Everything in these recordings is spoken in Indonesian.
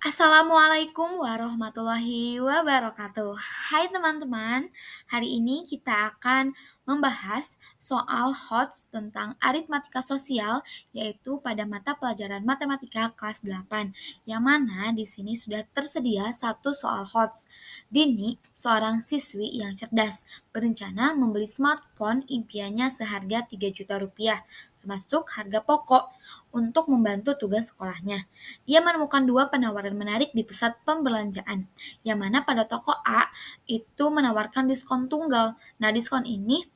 Assalamualaikum warahmatullahi wabarakatuh. Hai teman-teman, hari ini kita akan membahas soal HOTS tentang aritmatika sosial, yaitu pada mata pelajaran matematika kelas 8, yang mana di sini sudah tersedia satu soal HOTS. Dini, seorang siswi yang cerdas, berencana membeli smartphone impiannya seharga 3 juta rupiah, termasuk harga pokok untuk membantu tugas sekolahnya. Ia menemukan dua penawaran menarik di pusat pembelanjaan, yang mana pada toko A itu menawarkan diskon tunggal. Nah, diskon ini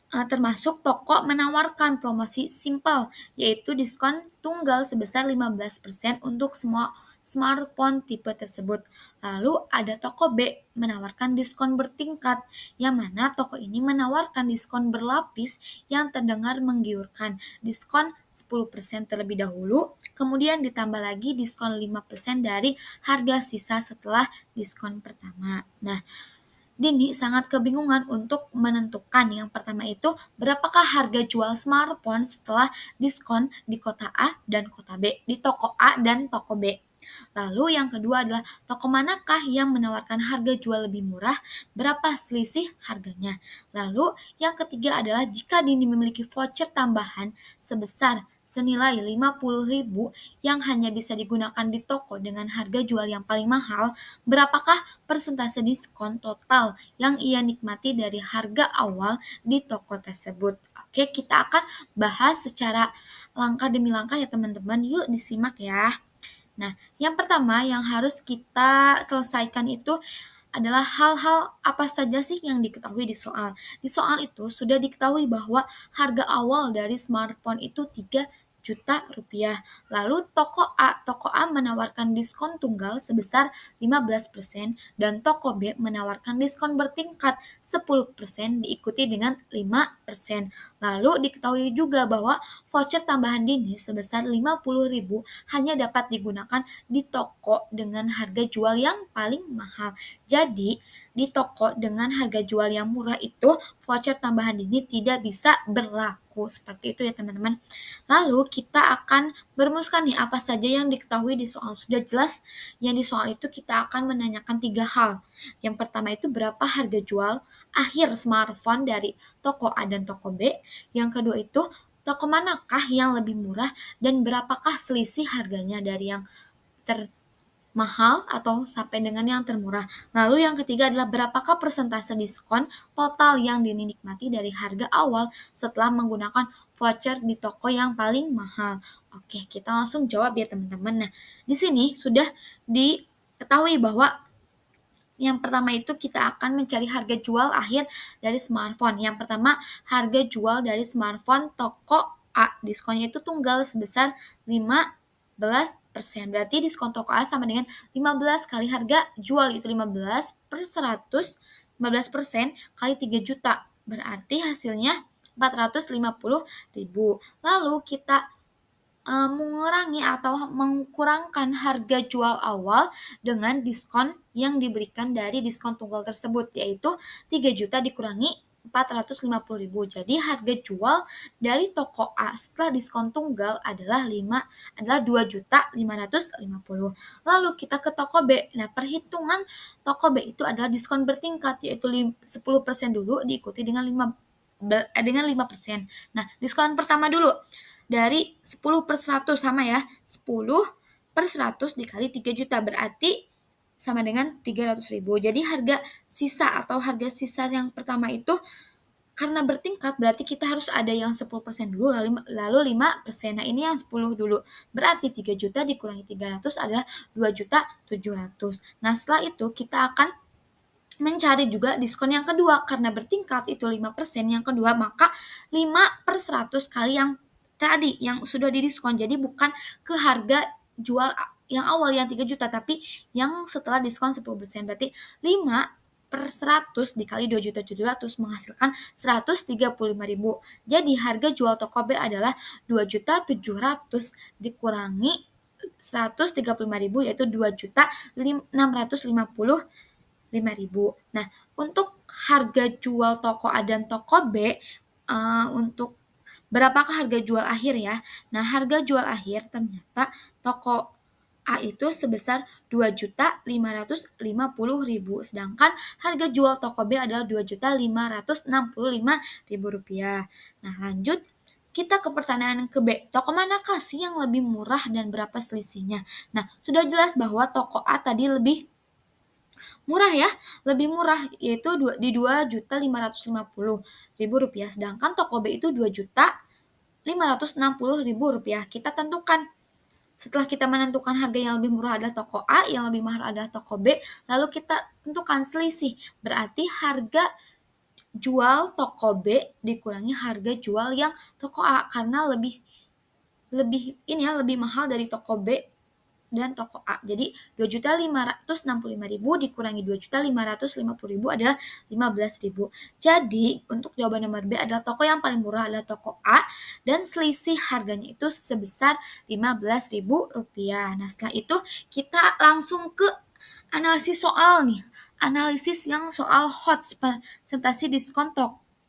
termasuk toko menawarkan promosi simpel, yaitu diskon tunggal sebesar 15% untuk semua smartphone tipe tersebut. Lalu ada toko B menawarkan diskon bertingkat, yang mana toko ini menawarkan diskon berlapis yang terdengar menggiurkan. Diskon 10% terlebih dahulu, kemudian ditambah lagi diskon 5% dari harga sisa setelah diskon pertama. Nah, Dini sangat kebingungan untuk menentukan yang pertama itu berapakah harga jual smartphone setelah diskon di kota A dan kota B, di toko A dan toko B. Lalu yang kedua adalah toko manakah yang menawarkan harga jual lebih murah, berapa selisih harganya. Lalu yang ketiga adalah jika Dini memiliki voucher tambahan sebesar senilai 50.000 yang hanya bisa digunakan di toko dengan harga jual yang paling mahal, berapakah persentase diskon total yang ia nikmati dari harga awal di toko tersebut. Oke, kita akan bahas secara langkah demi langkah ya teman-teman. Yuk disimak ya. Nah, yang pertama yang harus kita selesaikan itu adalah hal-hal apa saja sih yang diketahui di soal. Di soal itu sudah diketahui bahwa harga awal dari smartphone itu 3 juta rupiah. Lalu toko A menawarkan diskon tunggal sebesar 15% dan toko B menawarkan diskon bertingkat 10% diikuti dengan 5%. Lalu diketahui juga bahwa voucher tambahan Dini sebesar 50.000 hanya dapat digunakan di toko dengan harga jual yang paling mahal. Jadi, di toko dengan harga jual yang murah itu, voucher tambahan Dini tidak bisa berlaku. Seperti itu ya teman-teman. Lalu kita akan merumuskan nih apa saja yang diketahui di soal. Sudah jelas yang di soal itu kita akan menanyakan 3 hal. Yang pertama itu berapa harga jual akhir smartphone dari toko A dan toko B. Yang kedua itu toko manakah yang lebih murah dan berapakah selisih harganya dari yang termahal atau sampai dengan yang termurah. Lalu yang ketiga adalah berapakah persentase diskon total yang dinikmati dari harga awal setelah menggunakan voucher di toko yang paling mahal. Oke, kita langsung jawab ya teman-teman. Nah, di sini sudah diketahui bahwa yang pertama itu kita akan mencari harga jual akhir dari smartphone. Yang pertama, harga jual dari smartphone toko A. Diskonnya itu tunggal sebesar 15%. Berarti diskon toko A sama dengan 15 kali harga jual, itu 15 per 100, 15% kali 3 juta. Berarti hasilnya 450.000. Lalu kita mengurangi atau mengkurangkan harga jual awal dengan diskon yang diberikan dari diskon tunggal tersebut, yaitu 3 juta dikurangi 450.000. Jadi harga jual dari toko A setelah diskon tunggal adalah 2.550.000. Lalu kita ke toko B. Nah, perhitungan toko B itu adalah diskon bertingkat, yaitu 10% dulu diikuti dengan 5%. Nah, diskon pertama dulu dari 10 per 100 sama ya, 10 per 100 dikali 3 juta berarti sama dengan 300.000. Jadi harga sisa atau harga sisa yang pertama itu karena bertingkat berarti kita harus ada yang 10% dulu lalu 5%. Nah, ini yang 10 dulu. Berarti 3 juta dikurangi 300 adalah 2.700.000. Nah, setelah itu kita akan mencari juga diskon yang kedua karena bertingkat itu 5% yang kedua, maka 5 per 100 kali yang tadi yang sudah didiskon. Jadi bukan ke harga jual yang awal yang 3 juta tapi yang setelah diskon 10%. Berarti 5 per 100 dikali 2.700.000 menghasilkan 135.000. Jadi harga jual toko B adalah 2.700.000 dikurangi 135.000 yaitu 2.650.000. Nah, untuk harga jual toko A dan toko B, untuk berapakah harga jual akhir ya? Nah, harga jual akhir ternyata toko A itu sebesar 2.550.000, sedangkan harga jual toko B adalah 2.565.000 rupiah. Nah, lanjut kita ke pertanyaan ke B. Toko manakah sih yang lebih murah dan berapa selisihnya? Nah, sudah jelas bahwa toko A tadi lebih murah ya, lebih murah yaitu di 2.550.000 rupiah, sedangkan toko B itu 2.560.000 rupiah. Kita tentukan. Setelah kita menentukan harga yang lebih murah adalah toko A, yang lebih mahal adalah toko B, lalu kita tentukan selisih. Berarti harga jual toko B dikurangi harga jual yang toko A karena lebih lebih mahal dari toko B dan toko A. Jadi 2.565.000 dikurangi 2.550.000 adalah 15.000. Jadi untuk jawaban nomor B adalah toko yang paling murah adalah toko A dan selisih harganya itu sebesar 15.000 rupiah. Nah, setelah itu kita langsung ke analisis soal nih. Analisis yang soal HOTS, presentasi diskon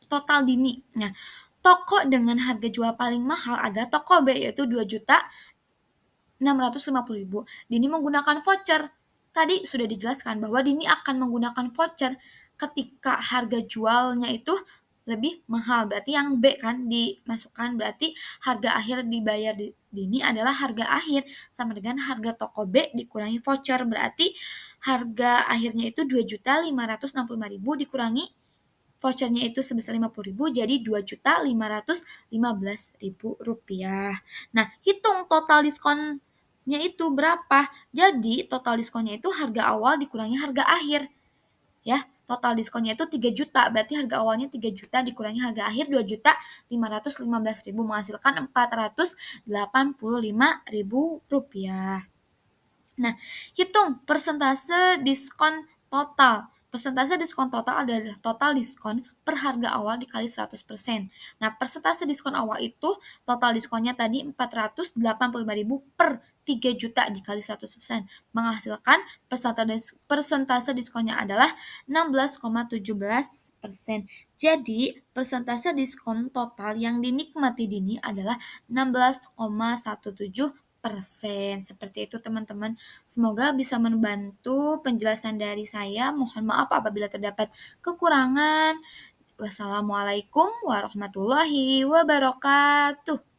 total dini. Nah, toko dengan harga jual paling mahal adalah toko B yaitu 2.650.000. Dini menggunakan voucher. Tadi sudah dijelaskan bahwa Dini akan menggunakan voucher ketika harga jualnya itu lebih mahal. Berarti yang B kan dimasukkan, berarti harga akhir dibayar Dini adalah harga akhir sama dengan harga toko B dikurangi voucher. Berarti harga akhirnya itu 2.565.000 dikurangi vouchernya itu sebesar 50.000, jadi 2.515.000 rupiah. Nah, hitung total diskonnya itu berapa. Jadi total diskonnya itu harga awal dikurangi harga akhir. Ya, total diskonnya itu 3 juta, berarti harga awalnya 3 juta dikurangi harga akhir 2.515.000 menghasilkan 485.000 rupiah. Nah, hitung persentase diskon total. Persentase diskon total adalah total diskon per harga awal dikali 100%. Nah, persentase diskon awal itu total diskonnya tadi 485.000 per 3 juta dikali 100%. Menghasilkan persentase diskonnya adalah 16,17%. Jadi, persentase diskon total yang dinikmati Dini adalah 16,17%. Seperti itu teman-teman. Semoga bisa membantu penjelasan dari saya. Mohon maaf apabila terdapat kekurangan. Wassalamualaikum warahmatullahi wabarakatuh.